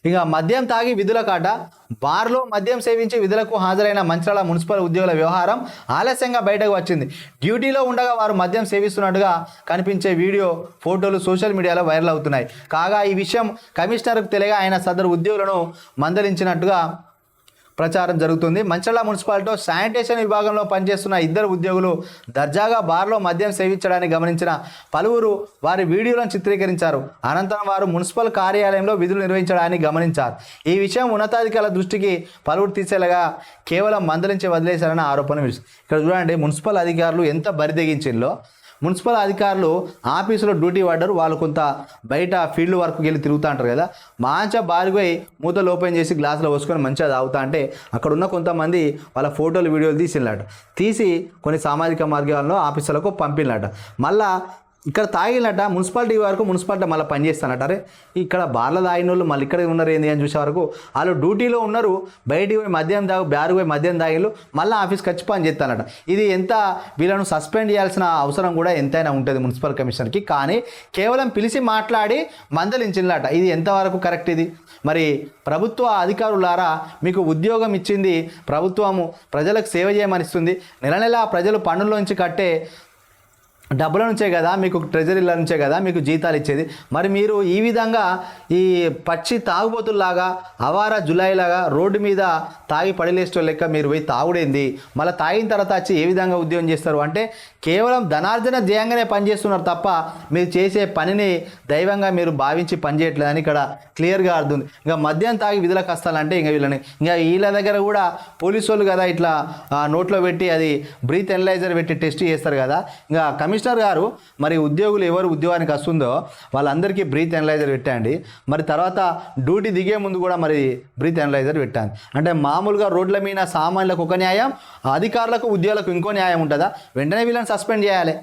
ఇక మద్యం తాగి విధుల కాట బార్లో మద్యం సేవించి విధులకు హాజరైన మంచిర్యాల మున్సిపల్ ఉద్యోగుల వ్యవహారం ఆలస్యంగా బయటకు వచ్చింది. డ్యూటీలో ఉండగా వారు మద్యం సేవిస్తున్నట్టుగా కనిపించే వీడియో ఫోటోలు సోషల్ మీడియాలో వైరల్ అవుతున్నాయి. కాగా ఈ విషయం కమిషనర్కు తెలియగా ఆయన సదరు ఉద్యోగులను మందలించినట్టుగా ప్రచారం జరుగుతుంది. మంచిర్యాల మున్సిపాలిటీలో శానిటేషన్ విభాగంలో పనిచేస్తున్న ఇద్దరు ఉద్యోగులు దర్జాగా బార్లో మద్యం సేవించడానికి గమనించిన పలువురు వారి వీడియోలను చిత్రీకరించారు. అనంతరం వారు మున్సిపల్ కార్యాలయంలో విధులు నిర్వహించడానికి గమనించారు. ఈ విషయం ఉన్నతాధికారుల దృష్టికి పలువురు తీసేలాగా కేవలం మందలించి వదిలేశారన్న ఆరోపణ వినిపిస్తుంది. ఇక్కడ చూడండి, మున్సిపల్ అధికారులు ఎంత బరిదెగించిందో. మున్సిపల్ అధికారులు ఆఫీసులో డ్యూటీ పడ్డారు, వాళ్ళు కొంత బయట ఫీల్డ్ వర్క్కి వెళ్ళి తిరుగుతూ ఉంటారు కదా, మంచిగా బారిపోయి మూతలు ఓపెన్ చేసి గ్లాసులో పోసుకొని మంచిగా తాగుతా అంటే అక్కడ ఉన్న కొంతమంది వాళ్ళ ఫోటోలు వీడియోలు తీసి కొన్ని సామాజిక మార్గాల్లో ఆఫీసులకు పంపినట. మళ్ళా ఇక్కడ తాగినట మున్సిపాలిటీ వరకు మున్సిపాలిటీ మళ్ళీ పనిచేస్తానట. అరే ఇక్కడ బార్ల తాగిన వాళ్ళు మళ్ళీ ఇక్కడ ఉన్నారు ఏంది అని చూసే వరకు వాళ్ళు డ్యూటీలో ఉన్నారు, బయటికి పోయి మద్యం బ్యారు పోయి మద్యం తాగిళ్ళు మళ్ళీ ఆఫీస్కి వచ్చి పని చేస్తానట. ఇది ఎంత వీళ్ళను సస్పెండ్ చేయాల్సిన అవసరం కూడా ఎంతైనా ఉంటుంది మున్సిపల్ కమిషనర్కి. కానీ కేవలం పిలిచి మాట్లాడి మందలించినట. ఇది ఎంతవరకు కరెక్ట్? ఇది మరి ప్రభుత్వ అధికారులారా, మీకు ఉద్యోగం ఇచ్చింది ప్రభుత్వము, ప్రజలకు సేవ చేయమనిస్తుంది. నెల నెల ప్రజలు పన్నుల్లోంచి కట్టే డబ్బుల నుంచే కదా మీకు, ట్రెజరీల నుంచే కదా మీకు జీతాలు ఇచ్చేది. మరి మీరు ఈ విధంగా ఈ పచ్చి తాగుబోతుల్లాగా అవారా జులాయిలాగా రోడ్డు మీద తాగి పడిలేస్టో లెక్క మీరు పోయి తాగుడేంది? మళ్ళీ తాగిన తర్వాత వచ్చి ఏ విధంగా ఉద్యోగం చేస్తారు అంటే కేవలం ధనార్జన ధ్యేయంగానే పనిచేస్తున్నారు తప్ప మీరు చేసే పనిని దైవంగా మీరు భావించి పనిచేయట్లేదని ఇక్కడ క్లియర్గా అర్థం. ఇంకా మద్యం తాగి విధులకు వస్తాలంటే ఇంకా వీళ్ళ దగ్గర కూడా పోలీసు వాళ్ళు కదా ఇట్లా నోట్లో పెట్టి అది బ్రీత్ ఎనలైజర్ పెట్టి టెస్ట్ చేస్తారు కదా. ఇంకా కమిషనర్ గారు మరి ఉద్యోగులు ఎవరు ఉద్యోగానికి వస్తుందో వాళ్ళందరికీ బ్రీత్ ఎనలైజర్ పెట్టండి. మరి తర్వాత డ్యూటీ దిగే ముందు కూడా మరి బ్రీత్ ఎనలైజర్ పెట్టండి. అంటే మామూలుగా రోడ్ల మీద సామాన్యులకు ఒక న్యాయం, అధికారులకు ఉద్యోగులకు ఇంకో న్యాయం ఉంటుందా? వెంటనే వీళ్ళని సస్పెండ్ చేయాలి.